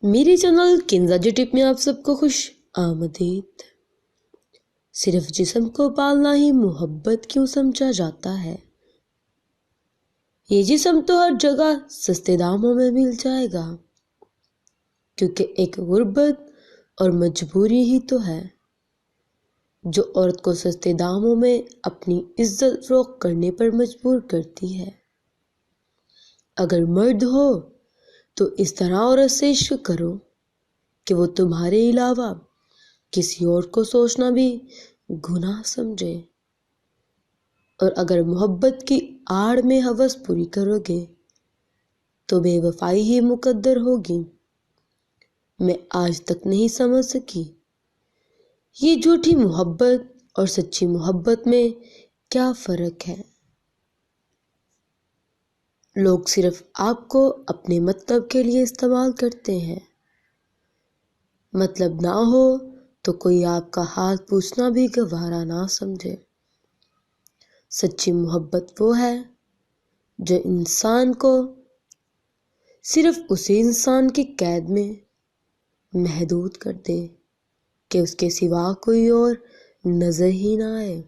میرے چینل کنزا جی ٹپ میں آپ سب کو خوش آمدید۔ صرف جسم کو پالنا ہی محبت کیوں سمجھا جاتا ہے؟ یہ جسم تو ہر جگہ سستے داموں میں مل جائے گا، کیونکہ ایک غربت اور مجبوری ہی تو ہے جو عورت کو سستے داموں میں اپنی عزت فروخت کرنے پر مجبور کرتی ہے۔ اگر مرد ہو تو اس طرح عورت سے عشق کرو کہ وہ تمہارے علاوہ کسی اور کو سوچنا بھی گناہ سمجھے، اور اگر محبت کی آڑ میں ہوس پوری کرو گے تو بے وفائی ہی مقدر ہوگی۔ میں آج تک نہیں سمجھ سکی یہ جھوٹی محبت اور سچی محبت میں کیا فرق ہے۔ لوگ صرف آپ کو اپنے مطلب کے لیے استعمال کرتے ہیں، مطلب نہ ہو تو کوئی آپ کا حال پوچھنا بھی گوارا نہ سمجھے۔ سچی محبت وہ ہے جو انسان کو صرف اسی انسان کی قید میں محدود کر دے کہ اس کے سوا کوئی اور نظر ہی نہ آئے۔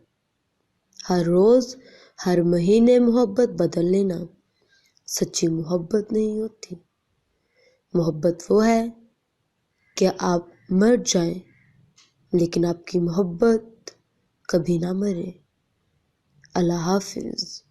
ہر روز ہر مہینے محبت بدل لینا سچی محبت نہیں ہوتی۔ محبت وہ ہے کہ آپ مر جائیں لیکن آپ کی محبت کبھی نہ مرے۔ اللہ حافظ۔